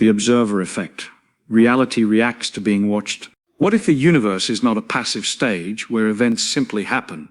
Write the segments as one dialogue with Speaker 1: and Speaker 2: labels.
Speaker 1: The observer effect. Reality reacts to being watched. What if the universe is not a passive stage where events simply happen,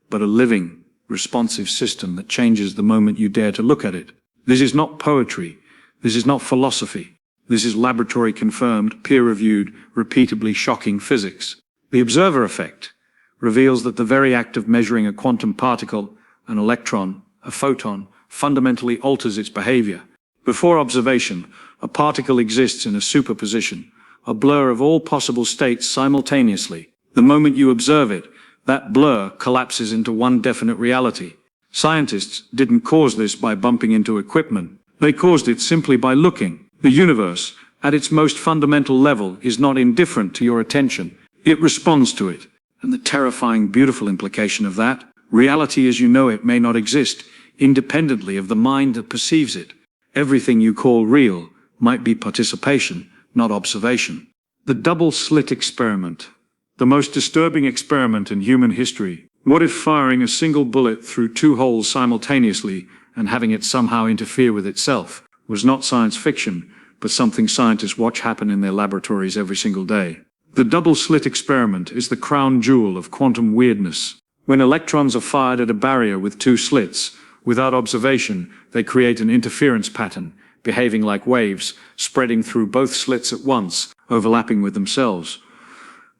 Speaker 1: but a living, responsive system that changes the moment you dare to look at it? This is not poetry. This is not philosophy. This is laboratory-confirmed, peer-reviewed, repeatably shocking physics. The observer effect reveals that the very act of measuring a quantum particle, an electron, a photon, fundamentally alters its behavior. Before observation, a particle exists in a superposition, a blur of all possible states simultaneously. The moment you observe it, that blur collapses into one definite reality. Scientists didn't cause this by bumping into equipment. They caused it simply by looking. The universe, at its most fundamental level, is not indifferent to your attention. It responds to it. And the terrifying, beautiful implication of that, reality as you know it may not exist independently of the mind that perceives it. Everything you call real might be participation, not observation. The double-slit experiment. The most disturbing experiment in human history. What if firing a single bullet through two holes simultaneously and having it somehow interfere with itself was not science fiction, but something scientists watch happen in their laboratories every single day? The double-slit experiment is the crown jewel of quantum weirdness. When electrons are fired at a barrier with two slits, without observation, they create an interference pattern, behaving like waves, spreading through both slits at once, overlapping with themselves.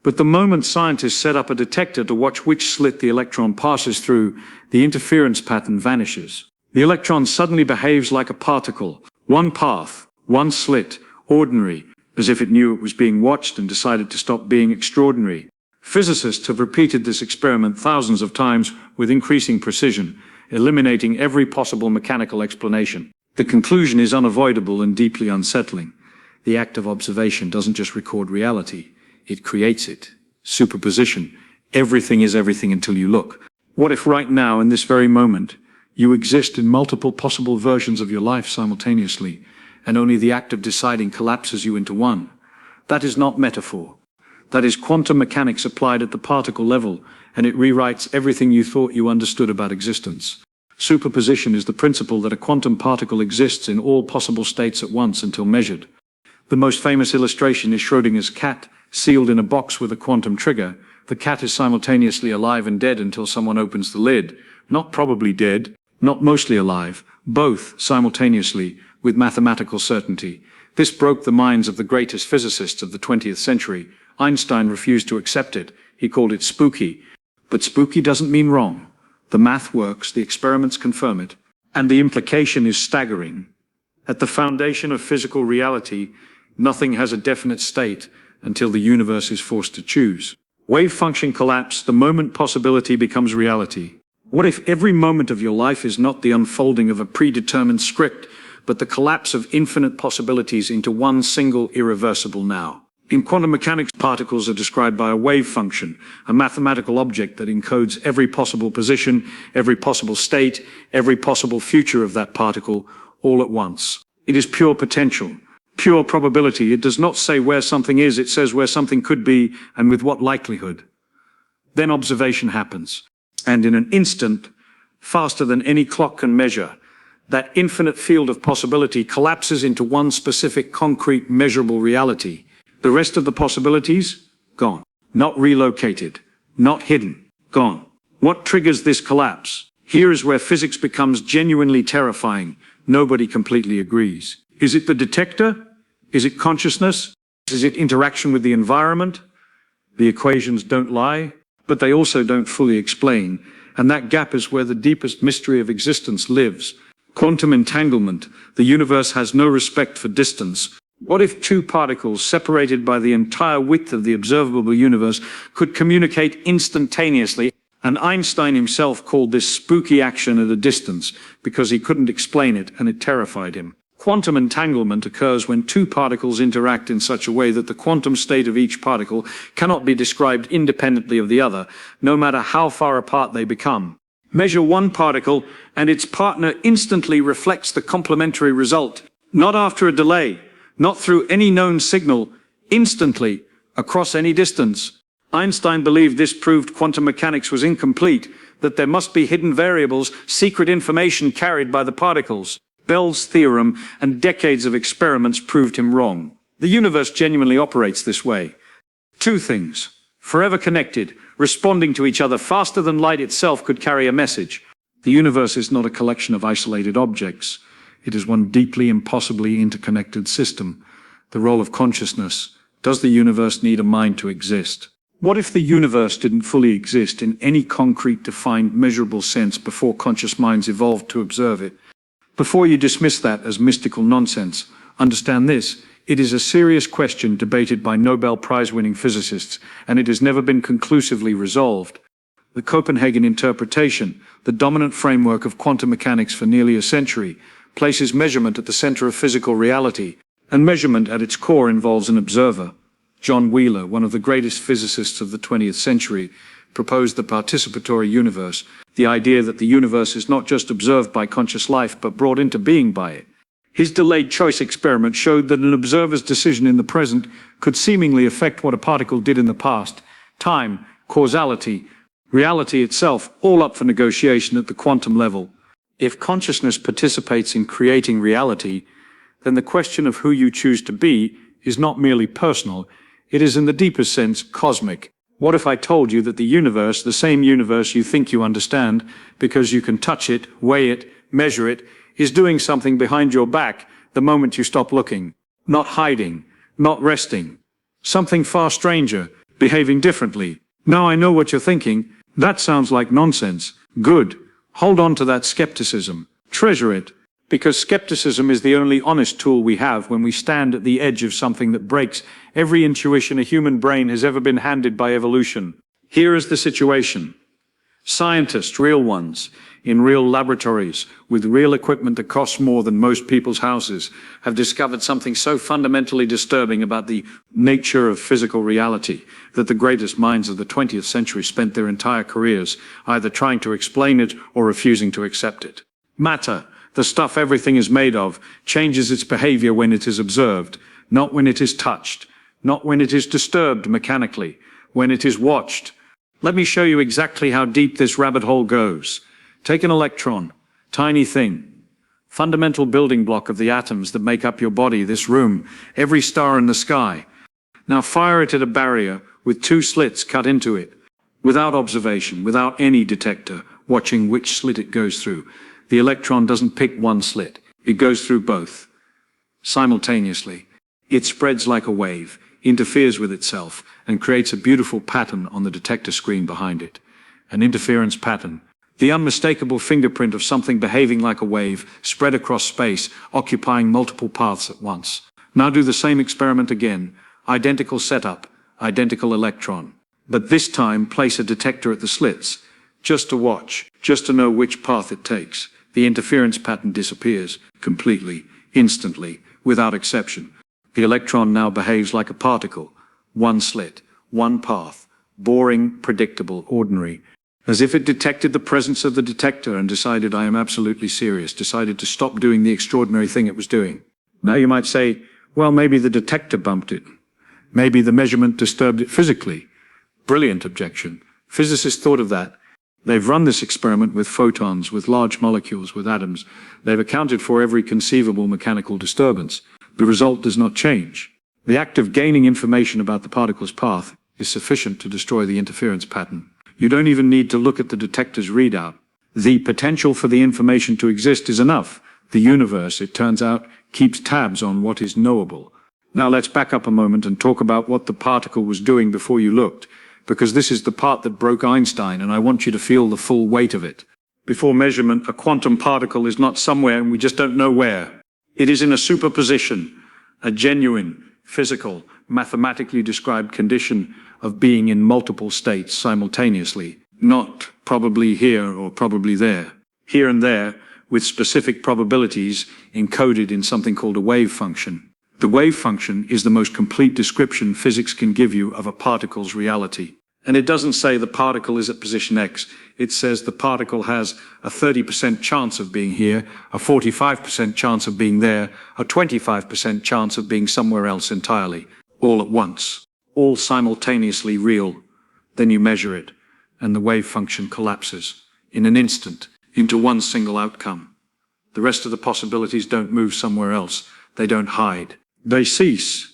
Speaker 1: But the moment scientists set up a detector to watch which slit the electron passes through, the interference pattern vanishes. The electron suddenly behaves like a particle, one path, one slit, ordinary, as if it knew it was being watched and decided to stop being extraordinary. Physicists have repeated this experiment thousands of times with increasing precision, eliminating every possible mechanical explanation. The conclusion is unavoidable and deeply unsettling. The act of observation doesn't just record reality, it creates it. Superposition. Everything is everything until you look. What if right now, in this very moment, you exist in multiple possible versions of your life simultaneously, and only the act of deciding collapses you into one? That is not metaphor. That is quantum mechanics applied at the particle level, and it rewrites everything you thought you understood about existence. Superposition is the principle that a quantum particle exists in all possible states at once until measured. The most famous illustration is Schrödinger's cat, sealed in a box with a quantum trigger. The cat is simultaneously alive and dead until someone opens the lid. Not probably dead, not mostly alive, both simultaneously, with mathematical certainty. This broke the minds of the greatest physicists of the 20th century. Einstein refused to accept it. He called it spooky. But spooky doesn't mean wrong. The math works, the experiments confirm it, and the implication is staggering. At the foundation of physical reality, nothing has a definite state until the universe is forced to choose. Wave function collapse, the moment possibility becomes reality. What if every moment of your life is not the unfolding of a predetermined script, but the collapse of infinite possibilities into one single irreversible now? In quantum mechanics, particles are described by a wave function, a mathematical object that encodes every possible position, every possible state, every possible future of that particle, all at once. It is pure potential, pure probability. It does not say where something is, it says where something could be and with what likelihood. Then observation happens, and in an instant, faster than any clock can measure, that infinite field of possibility collapses into one specific, concrete, measurable reality. The rest of the possibilities? Gone. Not relocated. Not hidden. Gone. What triggers this collapse? Here is where physics becomes genuinely terrifying. Nobody completely agrees. Is it the detector? Is it consciousness? Is it interaction with the environment? The equations don't lie, but they also don't fully explain. And that gap is where the deepest mystery of existence lives. Quantum entanglement. The universe has no respect for distance. What if two particles separated by the entire width of the observable universe could communicate instantaneously? And Einstein himself called this spooky action at a distance because he couldn't explain it and it terrified him. Quantum entanglement occurs when two particles interact in such a way that the quantum state of each particle cannot be described independently of the other, no matter how far apart they become. Measure one particle and its partner instantly reflects the complementary result, not after a delay. Not through any known signal, instantly, across any distance. Einstein believed this proved quantum mechanics was incomplete, that there must be hidden variables, secret information carried by the particles. Bell's theorem and decades of experiments proved him wrong. The universe genuinely operates this way. Two things: forever connected, responding to each other faster than light itself could carry a message. The universe is not a collection of isolated objects. It is one deeply, impossibly interconnected system. The role of consciousness. Does the universe need a mind to exist? What if the universe didn't fully exist in any concrete, defined, measurable sense before conscious minds evolved to observe it? Before you dismiss that as mystical nonsense, understand this: it is a serious question debated by Nobel Prize-winning physicists, and it has never been conclusively resolved. The Copenhagen interpretation, the dominant framework of quantum mechanics for nearly a century, places measurement at the center of physical reality, and measurement at its core involves an observer. John Wheeler, one of the greatest physicists of the 20th century, proposed the participatory universe, the idea that the universe is not just observed by conscious life but brought into being by it. His delayed choice experiment showed that an observer's decision in the present could seemingly affect what a particle did in the past: time, causality, reality itself, all up for negotiation at the quantum level. If consciousness participates in creating reality, then the question of who you choose to be is not merely personal, it is in the deepest sense cosmic. What if I told you that the universe, the same universe you think you understand, because you can touch it, weigh it, measure it, is doing something behind your back the moment you stop looking, not hiding, not resting, something far stranger, behaving differently? Now I know what you're thinking. That sounds like nonsense. Good. Hold on to that skepticism. Treasure it. Because skepticism is the only honest tool we have when we stand at the edge of something that breaks every intuition a human brain has ever been handed by evolution. Here is the situation. Scientists, real ones, in real laboratories, with real equipment that costs more than most people's houses, have discovered something so fundamentally disturbing about the nature of physical reality that the greatest minds of the 20th century spent their entire careers either trying to explain it or refusing to accept it. Matter, the stuff everything is made of, changes its behavior when it is observed, not when it is touched, not when it is disturbed mechanically, when it is watched. Let me show you exactly how deep this rabbit hole goes. Take an electron, tiny thing, fundamental building block of the atoms that make up your body, this room, every star in the sky. Now fire it at a barrier with two slits cut into it, without observation, without any detector watching which slit it goes through. The electron doesn't pick one slit, it goes through both. Simultaneously, it spreads like a wave, interferes with itself, and creates a beautiful pattern on the detector screen behind it. An interference pattern, the unmistakable fingerprint of something behaving like a wave, spread across space, occupying multiple paths at once. Now do the same experiment again. Identical setup, identical electron. But this time place a detector at the slits, just to watch, just to know which path it takes. The interference pattern disappears, completely, instantly, without exception. The electron now behaves like a particle. One slit, one path, boring, predictable, ordinary. As if it detected the presence of the detector and decided, I am absolutely serious, decided to stop doing the extraordinary thing it was doing. Now you might say, well, maybe the detector bumped it. Maybe the measurement disturbed it physically. Brilliant objection. Physicists thought of that. They've run this experiment with photons, with large molecules, with atoms. They've accounted for every conceivable mechanical disturbance. The result does not change. The act of gaining information about the particle's path is sufficient to destroy the interference pattern. You don't even need to look at the detector's readout. The potential for the information to exist is enough. The universe, it turns out, keeps tabs on what is knowable. Now let's back up a moment and talk about what the particle was doing before you looked, because this is the part that broke Einstein, and I want you to feel the full weight of it. Before measurement, a quantum particle is not somewhere and we just don't know where. It is in a superposition, a genuine, physical, mathematically described condition of being in multiple states simultaneously, not probably here or probably there, here and there, with specific probabilities encoded in something called a wave function. The wave function is the most complete description physics can give you of a particle's reality. And it doesn't say the particle is at position X. It says the particle has a 30% chance of being here, a 45% chance of being there, a 25% chance of being somewhere else entirely, all at once, all simultaneously real. Then you measure it, and the wave function collapses, in an instant, into one single outcome. The rest of the possibilities don't move somewhere else. They don't hide. They cease.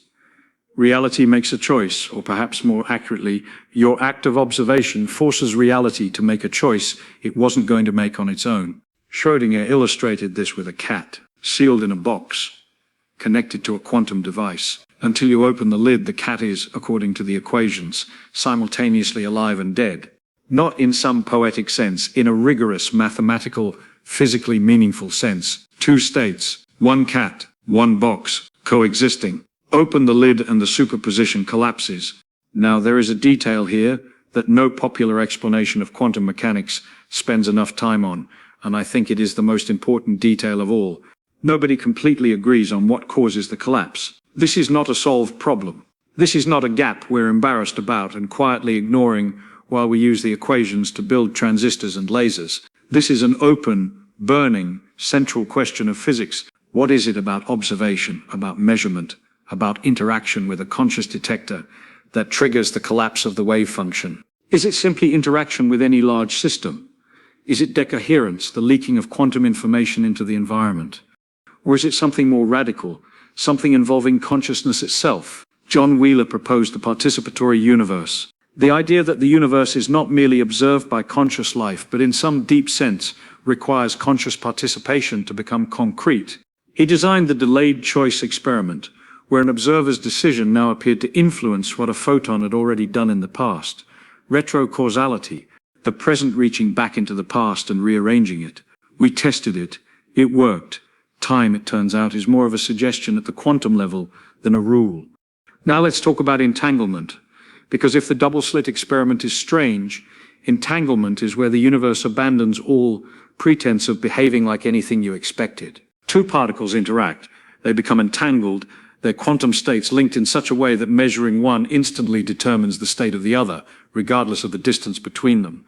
Speaker 1: Reality makes a choice, or perhaps more accurately, your act of observation forces reality to make a choice it wasn't going to make on its own. Schrödinger illustrated this with a cat, sealed in a box, connected to a quantum device. Until you open the lid, the cat is, according to the equations, simultaneously alive and dead. Not in some poetic sense, in a rigorous, mathematical, physically meaningful sense. Two states, one cat, one box, coexisting. Open the lid and the superposition collapses. Now there is a detail here that no popular explanation of quantum mechanics spends enough time on, and I think it is the most important detail of all. Nobody completely agrees on what causes the collapse. This is not a solved problem. This is not a gap we're embarrassed about and quietly ignoring while we use the equations to build transistors and lasers. This is an open, burning, central question of physics. What is it about observation, about measurement, about interaction with a conscious detector that triggers the collapse of the wave function? Is it simply interaction with any large system? Is it decoherence, the leaking of quantum information into the environment? Or is it something more radical, something involving consciousness itself? John Wheeler proposed the participatory universe. The idea that the universe is not merely observed by conscious life, but in some deep sense requires conscious participation to become concrete. He designed the delayed choice experiment, where an observer's decision now appeared to influence what a photon had already done in the past. Retrocausality, the present reaching back into the past and rearranging it. We tested it. It worked. Time, it turns out, is more of a suggestion at the quantum level than a rule. Now let's talk about entanglement. Because if the double-slit experiment is strange, entanglement is where the universe abandons all pretense of behaving like anything you expected. Two particles interact. They become entangled, their quantum states linked in such a way that measuring one instantly determines the state of the other, regardless of the distance between them.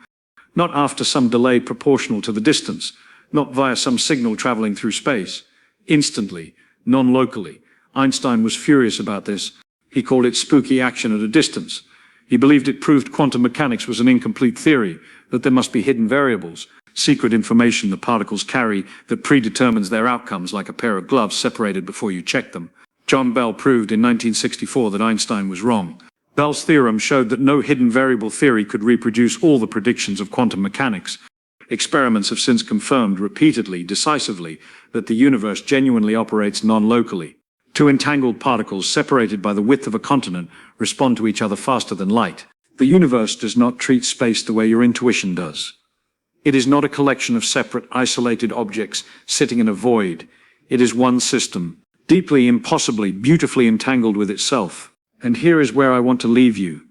Speaker 1: Not after some delay proportional to the distance, not via some signal traveling through space. Instantly, non-locally. Einstein was furious about this. He called it spooky action at a distance. He believed it proved quantum mechanics was an incomplete theory, that there must be hidden variables, secret information the particles carry that predetermines their outcomes like a pair of gloves separated before you check them. John Bell proved in 1964 that Einstein was wrong. Bell's theorem showed that no hidden variable theory could reproduce all the predictions of quantum mechanics. Experiments have since confirmed repeatedly, decisively, that the universe genuinely operates non-locally. Two entangled particles separated by the width of a continent respond to each other faster than light. The universe does not treat space the way your intuition does. It is not a collection of separate, isolated objects sitting in a void. It is one system, deeply, impossibly, beautifully entangled with itself. And here is where I want to leave you.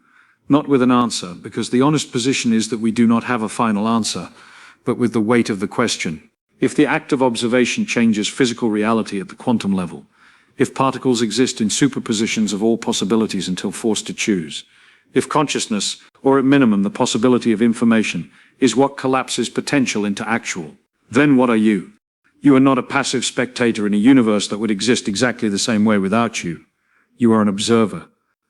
Speaker 1: Not with an answer, because the honest position is that we do not have a final answer, but with the weight of the question. If the act of observation changes physical reality at the quantum level, if particles exist in superpositions of all possibilities until forced to choose, if consciousness, or at minimum the possibility of information, is what collapses potential into actual, then what are you? You are not a passive spectator in a universe that would exist exactly the same way without you. You are an observer,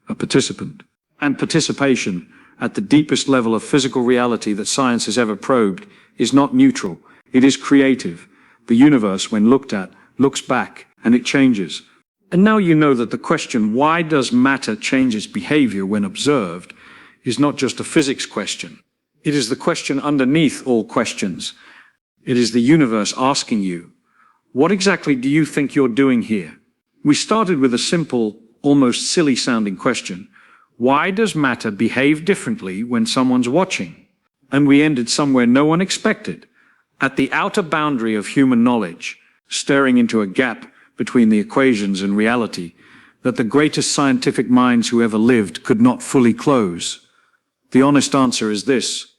Speaker 1: a participant. And participation, at the deepest level of physical reality that science has ever probed, is not neutral. It is creative. The universe, when looked at, looks back, and it changes. And now you know that the question, why does matter change its behavior when observed, is not just a physics question. It is the question underneath all questions. It is the universe asking you, what exactly do you think you're doing here? We started with a simple, almost silly-sounding question. Why does matter behave differently when someone's watching? And we ended somewhere no one expected, at the outer boundary of human knowledge, staring into a gap between the equations and reality that the greatest scientific minds who ever lived could not fully close. The honest answer is this: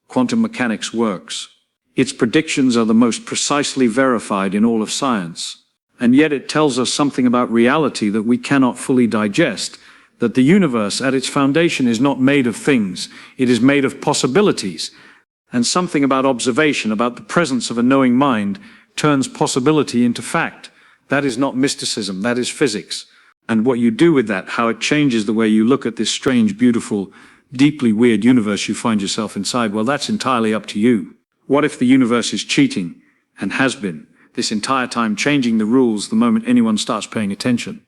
Speaker 1: quantum mechanics works. Its predictions are the most precisely verified in all of science. And yet it tells us something about reality that we cannot fully digest, that the universe at its foundation is not made of things, it is made of possibilities. And something about observation, about the presence of a knowing mind, turns possibility into fact. That is not mysticism, that is physics. And what you do with that, how it changes the way you look at this strange, beautiful, deeply weird universe you find yourself inside, well, that's entirely up to you. What if the universe is cheating, and has been, this entire time changing the rules the moment anyone starts paying attention.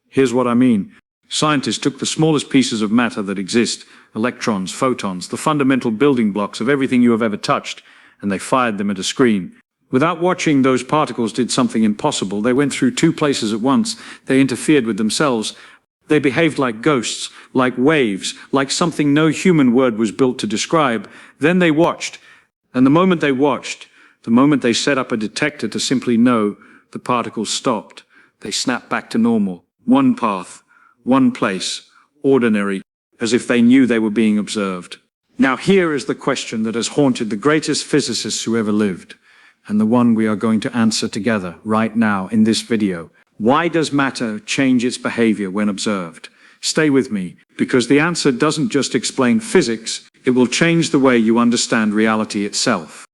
Speaker 1: Here's what I mean. Scientists took the smallest pieces of matter that exist, electrons, photons, the fundamental building blocks of everything you have ever touched, and they fired them at a screen. Without watching, those particles did something impossible. They went through two places at once. They interfered with themselves. They behaved like ghosts, like waves, like something no human word was built to describe. Then they watched, and the moment they set up a detector to simply know, the particles stopped. They snapped back to normal. One path, one place, ordinary, as if they knew they were being observed. Now here is the question that has haunted the greatest physicists who ever lived, and the one we are going to answer together right now in this video. Why does matter change its behavior when observed? Stay with me, because the answer doesn't just explain physics, it will change the way you understand reality itself.